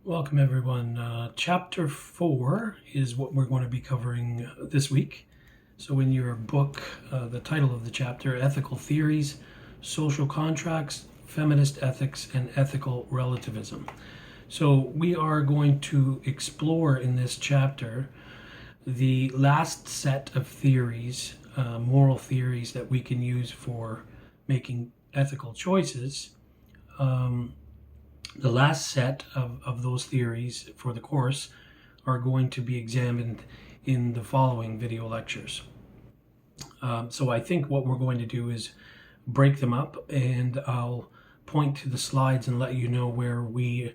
Welcome, everyone. Chapter 4 is what we're going to be covering this week. So, in your book, the title of the chapter, Ethical Theories, Social Contracts, Feminist Ethics, and Ethical Relativism. So, we are going to explore in this chapter the last set of theories, moral theories that we can use for making ethical choices. The last set of those theories for the course are going to be examined in the following video lectures. So I think what we're going to do is break them up, and I'll point to the slides and let you know where we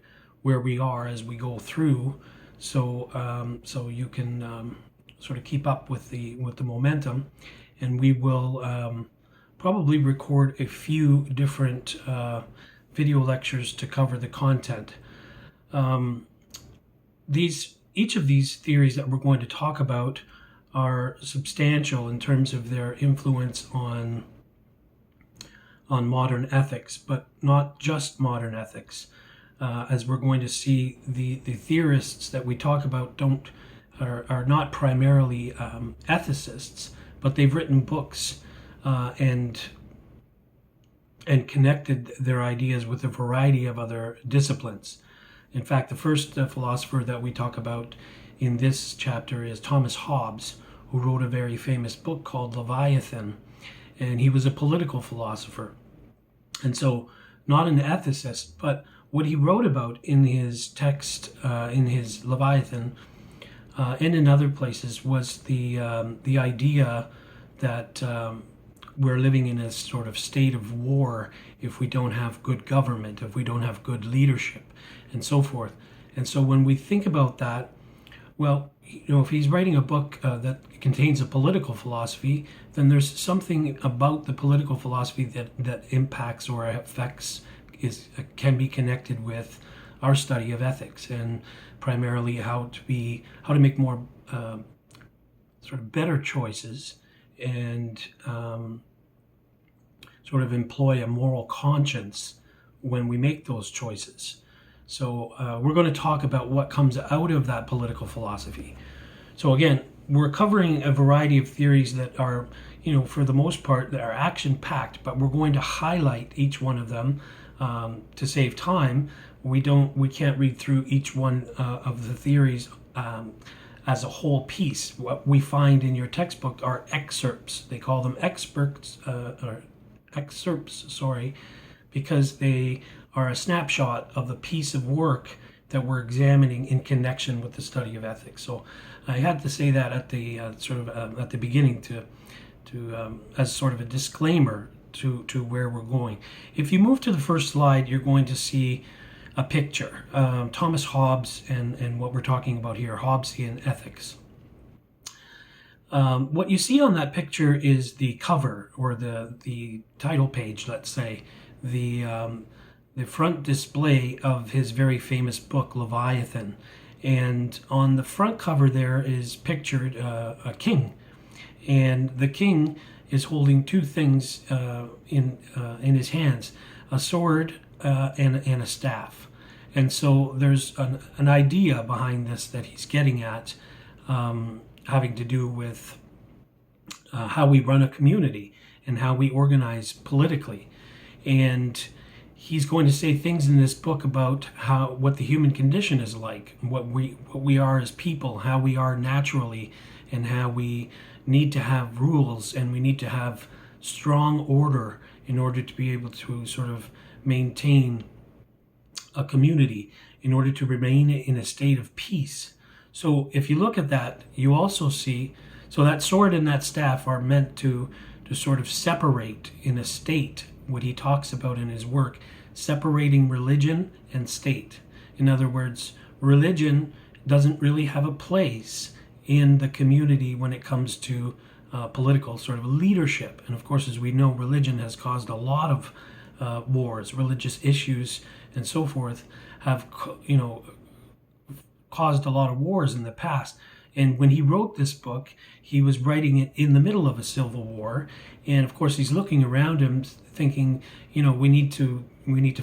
are as we go through, so you can sort of keep up with the momentum, and we will probably record a few different video lectures to cover the content. Each of these theories that we're going to talk about are substantial in terms of their influence on modern ethics, but not just modern ethics. As we're going to see, the theorists that we talk about are not primarily ethicists, but they've written books and connected their ideas with a variety of other disciplines. In fact, the first philosopher that we talk about in this chapter is Thomas Hobbes, who wrote a very famous book called Leviathan, and he was a political philosopher. And so, not an ethicist, but what he wrote about in his text, in his Leviathan, and in other places, was the idea that we're living in a sort of state of war if we don't have good government, if we don't have good leadership, and so forth. And so when we think about that, well, if he's writing a book that contains a political philosophy, then there's something about the political philosophy that impacts or affects, can be connected with our study of ethics, and primarily how to make more sort of better choices, and sort of employ a moral conscience when we make those choices. So we're going to talk about what comes out of that political philosophy. So again, we're covering a variety of theories that are, for the most part, that are action-packed, but we're going to highlight each one of them to save time. We can't read through each one of the theories as a whole piece. What we find in your textbook are excerpts. They call them excerpts, because they are a snapshot of the piece of work that we're examining in connection with the study of ethics. So I had to say that at the at the beginning to as sort of a disclaimer to where we're going. If you move to the first slide, you're going to see a picture, Thomas Hobbes and what we're talking about here, Hobbesian ethics. What you see on that picture is the cover, or the title page, let's say, the front display of his very famous book, Leviathan. And on the front cover there is pictured a king. And the king is holding two things in his hands, a sword and a staff. And so there's an idea behind this that he's getting at, having to do with how we run a community and how we organize politically. And he's going to say things in this book about what the human condition is like, what we are as people, how we are naturally, and how we need to have rules, and we need to have strong order in order to be able to sort of maintain a community, in order to remain in a state of peace. So if you look at that, you also see, so that sword and that staff are meant to sort of separate in a state, what he talks about in his work, separating religion and state. In other words, religion doesn't really have a place in the community when it comes to political sort of leadership. And of course, as we know, religion has caused a lot of wars, religious issues, and so forth have, caused a lot of wars in the past. And when he wrote this book, he was writing it in the middle of a civil war. And of course, he's looking around him thinking, we need to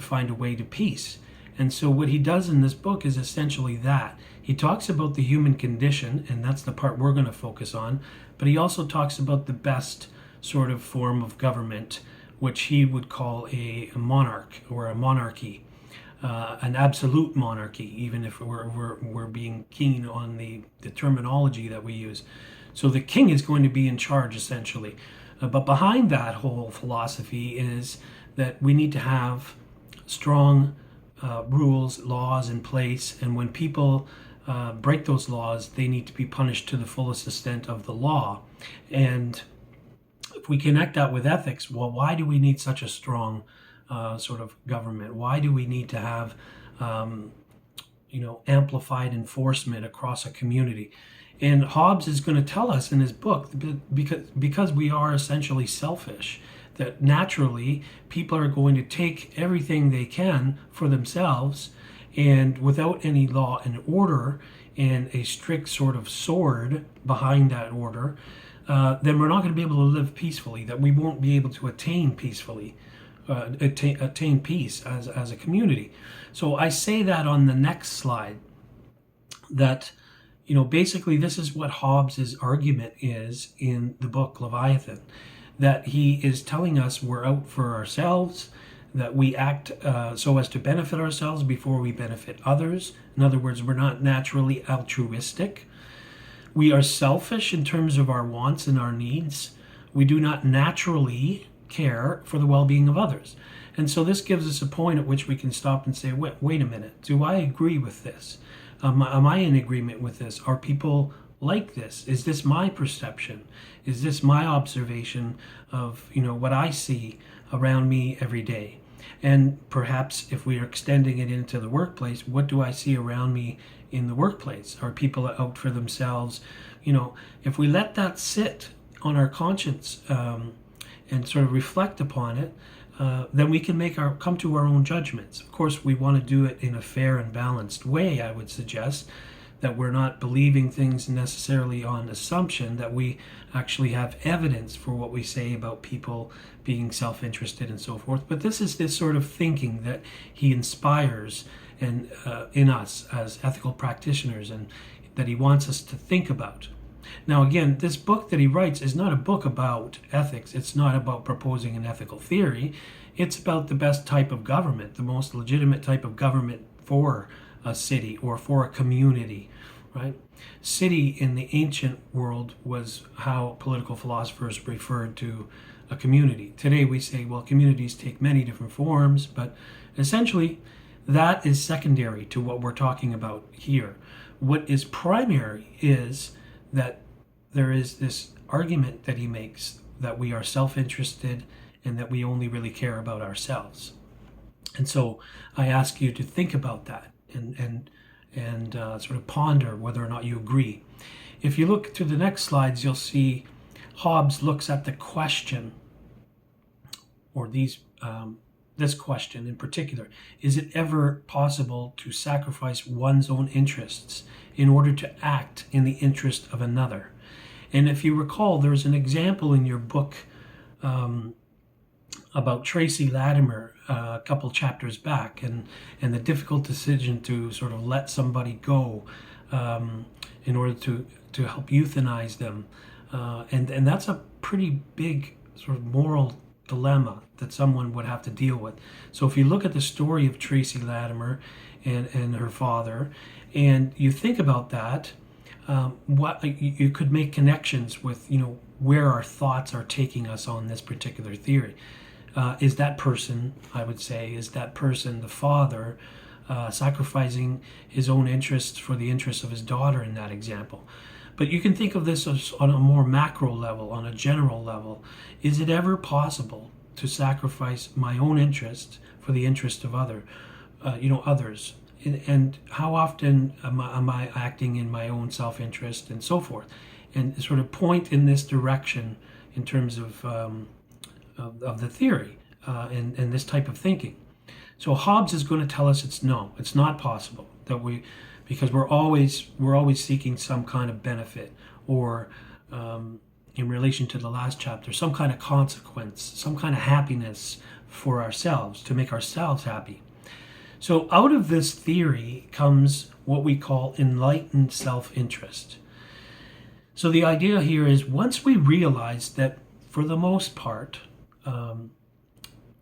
find a way to peace. And so what he does in this book is essentially that. He talks about the human condition, and that's the part we're going to focus on, but he also talks about the best sort of form of government, which he would call a monarch or a monarchy, an absolute monarchy, even if we're being keen on the terminology that we use. So the king is going to be in charge, essentially. But behind that whole philosophy is that we need to have strong rules, laws in place, and when people break those laws, they need to be punished to the fullest extent of the law. And if we connect that with ethics, well, why do we need such a strong sort of government? Why do we need to have amplified enforcement across a community? And Hobbes is going to tell us in his book, because we are essentially selfish, that naturally people are going to take everything they can for themselves, and without any law and order and a strict sort of sword behind that order, then we're not going to be able to live peacefully, that we won't be able to attain peacefully, attain peace as a community. So I say that on the next slide, that basically this is what Hobbes's argument is in the book Leviathan, that he is telling us we're out for ourselves, that we act so as to benefit ourselves before we benefit others. In other words, we're not naturally altruistic. We are selfish in terms of our wants and our needs. We do not naturally care for the well-being of others. And so this gives us a point at which we can stop and say, wait a minute, do I agree with this? Am I in agreement with this? Are people like this? Is this my perception? Is this my observation of what I see around me every day? And perhaps if we are extending it into the workplace, what do I see around me in the workplace? Are people out for themselves? If we let that sit on our conscience and sort of reflect upon it, then we can come to our own judgments. Of course, we want to do it in a fair and balanced way, I would suggest, that we're not believing things necessarily on assumption, that we actually have evidence for what we say about people being self-interested and so forth. But this is this sort of thinking that he inspires in us as ethical practitioners, and that he wants us to think about. Now, again, this book that he writes is not a book about ethics. It's not about proposing an ethical theory. It's about the best type of government, the most legitimate type of government for a city or for a community, right? City in the ancient world was how political philosophers referred to a community. Today we say, well, communities take many different forms, but essentially that is secondary to what we're talking about here. What is primary is that there is this argument that he makes that we are self-interested and that we only really care about ourselves. And so I ask you to think about that and sort of ponder whether or not you agree. If you look to the next slides, you'll see Hobbes looks at the question, or this question in particular: is it ever possible to sacrifice one's own interests in order to act in the interest of another? And if you recall, there's an example in your book about Tracy Latimer a couple chapters back, and the difficult decision to sort of let somebody go in order to help euthanize them. And that's a pretty big sort of moral dilemma that someone would have to deal with. So if you look at the story of Tracy Latimer and her father, and you think about that, what you could make connections with, where our thoughts are taking us on this particular theory. Is that person, I would say, is that person, the father, sacrificing his own interests for the interests of his daughter in that example? But you can think of this as on a more macro level, on a general level. Is it ever possible to sacrifice my own interest for the interest of others? And how often am I acting in my own self-interest and so forth? And sort of point in this direction in terms of the theory and this type of thinking. So Hobbes is going to tell us it's not possible, because we're always seeking some kind of benefit, or in relation to the last chapter, some kind of consequence, some kind of happiness for ourselves, to make ourselves happy. So out of this theory comes what we call enlightened self-interest. So the idea here is once we realize that for the most part,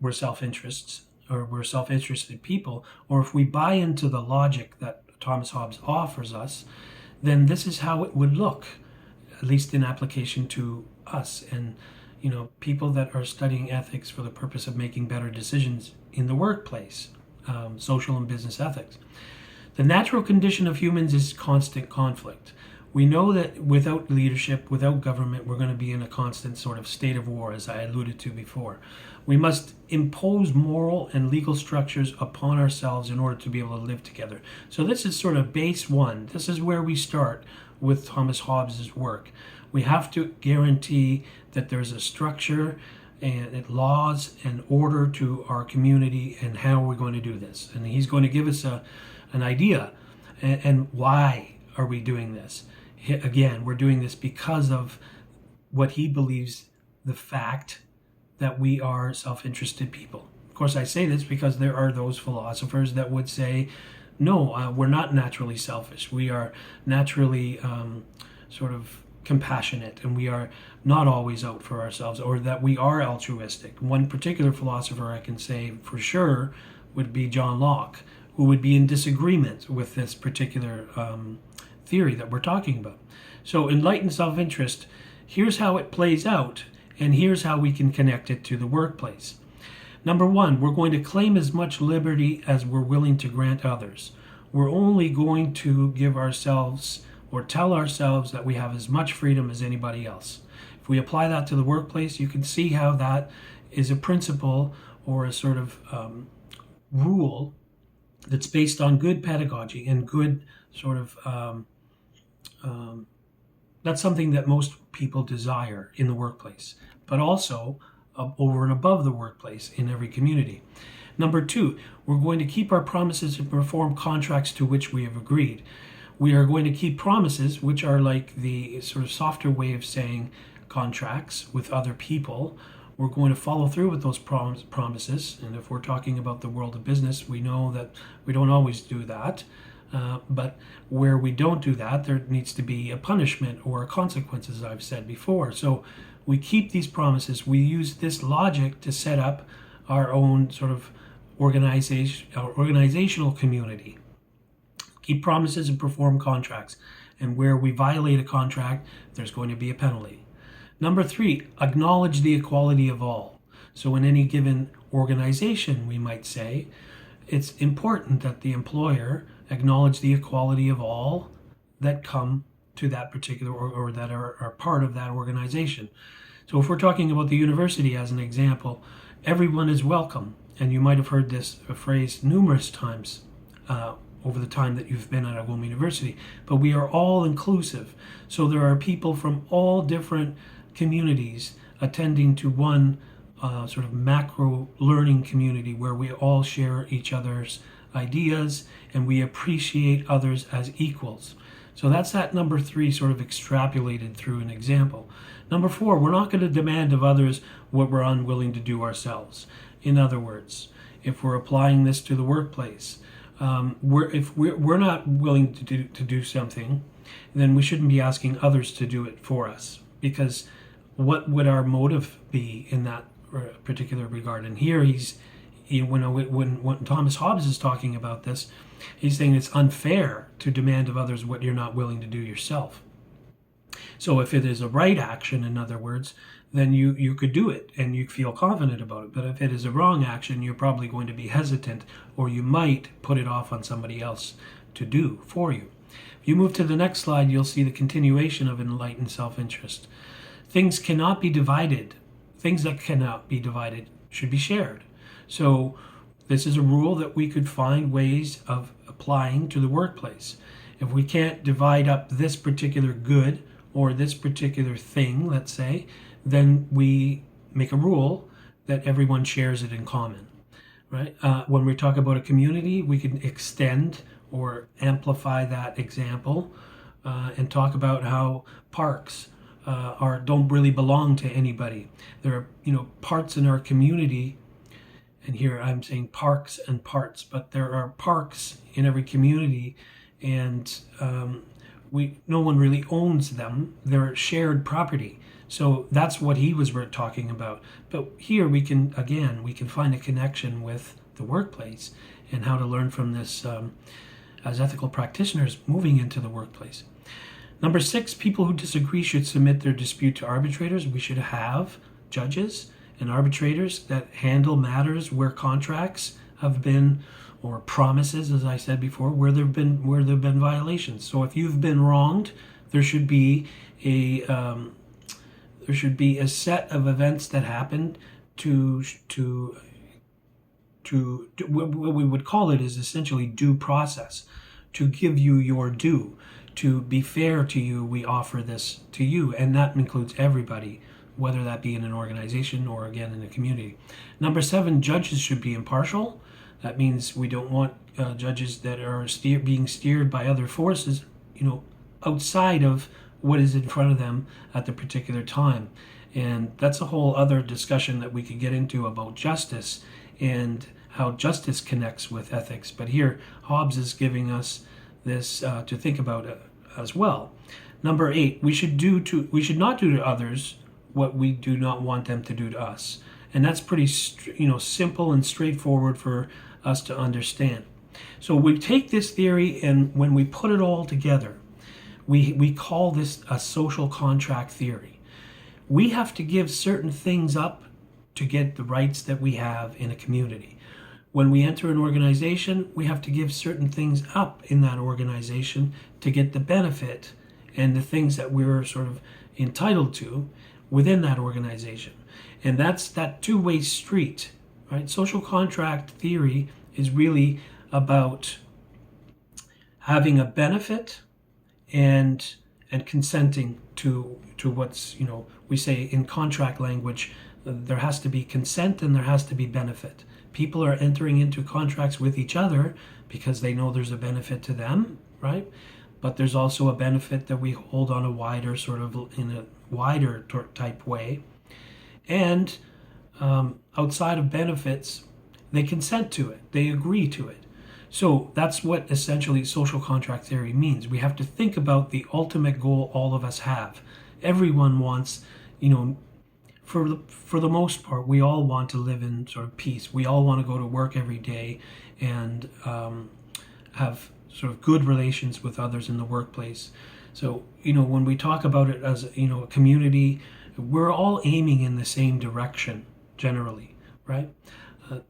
we're self-interests or we're self-interested people, or if we buy into the logic that Thomas Hobbes offers us, then this is how it would look, at least in application to us and people that are studying ethics for the purpose of making better decisions in the workplace, social and business ethics. The natural condition of humans is constant conflict. We know that without leadership, without government, we're going to be in a constant sort of state of war, as I alluded to before. We must impose moral and legal structures upon ourselves in order to be able to live together. So this is sort of base one. This is where we start with Thomas Hobbes' work. We have to guarantee that there's a structure and laws and order to our community and how we're going to do this. And he's going to give us an idea and why are we doing this. Again, we're doing this because of what he believes, the fact that we are self-interested people. Of course, I say this because there are those philosophers that would say, no, we're not naturally selfish. We are naturally sort of compassionate, and we are not always out for ourselves, or that we are altruistic. One particular philosopher I can say for sure would be John Locke, who would be in disagreement with this particular theory that we're talking about. So enlightened self-interest, here's how it plays out, and here's how we can connect it to the workplace. Number one, we're going to claim as much liberty as we're willing to grant others. We're only going to give ourselves or tell ourselves that we have as much freedom as anybody else. If we apply that to the workplace, you can see how that is a principle or a sort of rule that's based on good pedagogy and good sort of that's something that most people desire in the workplace, but also over and above the workplace in every community. Number two, we're going to keep our promises and perform contracts to which we have agreed. We are going to keep promises, which are like the sort of softer way of saying contracts with other people. We're going to follow through with those promises. And if we're talking about the world of business, we know that we don't always do that. But where we don't do that, there needs to be a punishment or a consequence, as I've said before. So we keep these promises. We use this logic to set up our own sort of organizational community. Keep promises and perform contracts. And where we violate a contract, there's going to be a penalty. Number three, acknowledge the equality of all. So in any given organization, we might say, it's important that the employer acknowledge the equality of all that come to that particular or that are part of that organization. So if we're talking about the university as an example, everyone is welcome. And you might have heard this phrase numerous times over the time that you've been at Algoma University, but we are all inclusive. So there are people from all different communities attending to one sort of macro learning community where we all share each other's ideas and we appreciate others as equals. So that's that number three sort of extrapolated through an example. Number four, we're not going to demand of others what we're unwilling to do ourselves. In other words, if we're applying this to the workplace, if we're not willing to do something, then we shouldn't be asking others to do it for us, because what would our motive be in that particular regard? And here when Thomas Hobbes is talking about this, he's saying it's unfair to demand of others what you're not willing to do yourself. So if it is a right action, in other words, then you could do it and you feel confident about it. But if it is a wrong action, you're probably going to be hesitant, or you might put it off on somebody else to do for you. If you move to the next slide, you'll see the continuation of enlightened self-interest. Things cannot be divided. Things that cannot be divided should be shared. So this is a rule that we could find ways of applying to the workplace. If we can't divide up this particular good or this particular thing, let's say, then we make a rule that everyone shares it in common, right? When we talk about a community, we can extend or amplify that example and talk about how parks don't really belong to anybody. There are parts in our community and here I'm saying parks and parts, but there are parks in every community, and no one really owns them. They're shared property. So that's what he was talking about. But here we can find a connection with the workplace and how to learn from this as ethical practitioners moving into the workplace. Number 6, people who disagree should submit their dispute to arbitrators. We should have judges and arbitrators that handle matters where contracts have been, or promises, as I said before, where there've been violations. So if you've been wronged, there should be a set of events that happen to what we would call it is essentially due process, to give you your due, to be fair to you. We offer this to you, and that includes everybody, whether that be in an organization or again in a community. Number 7, judges should be impartial. That means we don't want judges that are being steered by other forces, outside of what is in front of them at the particular time. And that's a whole other discussion that we could get into about justice and how justice connects with ethics. But here, Hobbes is giving us this to think about as well. Number 8, we should not do to others what we do not want them to do to us. And that's pretty simple and straightforward for us to understand. So we take this theory, and when we put it all together, we call this a social contract theory. We have to give certain things up to get the rights that we have in a community. When we enter an organization, we have to give certain things up in that organization to get the benefit and the things that we're sort of entitled to within that organization. And that's that two-way street, right? Social contract theory is really about having a benefit and consenting to what's, we say in contract language, there has to be consent and there has to be benefit. People are entering into contracts with each other because they know there's a benefit to them, right? But there's also a benefit that we hold on a wider type way. And outside of benefits, they consent to it. They agree to it. So that's what essentially social contract theory means. We have to think about the ultimate goal all of us have. Everyone wants, for the most part, we all want to live in sort of peace. We all want to go to work every day and have sort of good relations with others in the workplace. So, when we talk about it as, a community, we're all aiming in the same direction generally, right?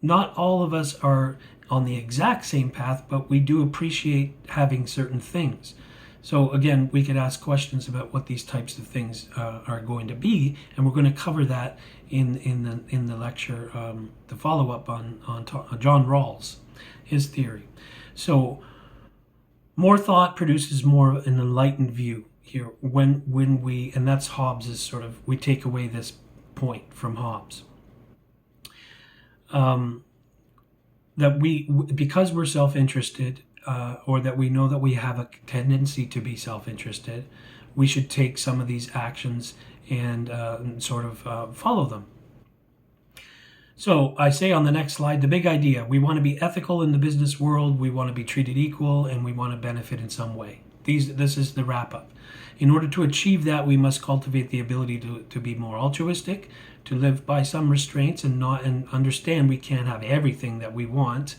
Not all of us are on the exact same path, but we do appreciate having certain things. So again, we could ask questions about what these types of things are going to be, and we're going to cover that in the lecture, the follow-up on John Rawls, his theory. So more thought produces more an enlightened view here. When we, and that's Hobbes' sort of, we take away this point from Hobbes. That because we're self-interested, or that we know that we have a tendency to be self-interested, we should take some of these actions and sort of follow them. So I say on the next slide, the big idea: we want to be ethical in the business world, we want to be treated equal, and we want to benefit in some way. This is the wrap-up. In order to achieve that, we must cultivate the ability to be more altruistic, to live by some restraints, and understand we can't have everything that we want,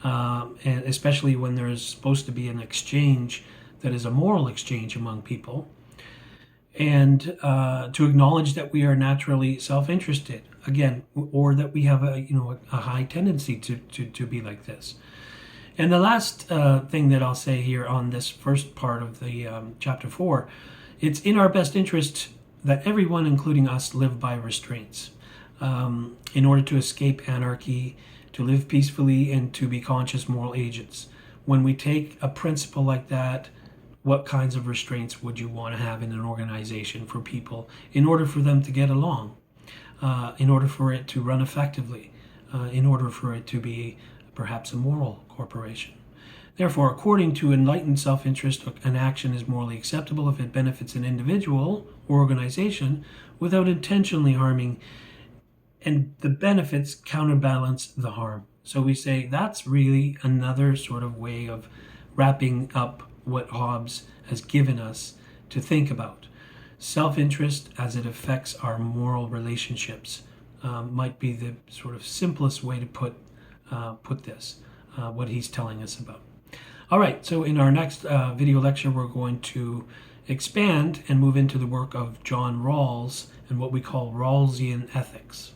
and especially when there is supposed to be an exchange that is a moral exchange among people, and to acknowledge that we are naturally self-interested, again, or that we have a high tendency to be like this. And the last thing that I'll say here on this first part of the chapter 4, it's in our best interest that everyone, including us, live by restraints in order to escape anarchy, to live peacefully, and to be conscious moral agents. When we take a principle like that, what kinds of restraints would you want to have in an organization for people in order for them to get along, in order for it to run effectively, in order for it to be perhaps a moral corporation? Therefore, according to enlightened self-interest, an action is morally acceptable if it benefits an individual or organization without intentionally harming and the benefits counterbalance the harm. So we say that's really another sort of way of wrapping up what Hobbes has given us to think about. Self-interest as it affects our moral relationships might be the sort of simplest way to put this, what he's telling us about. All right, so in our next video lecture, we're going to expand and move into the work of John Rawls and what we call Rawlsian ethics.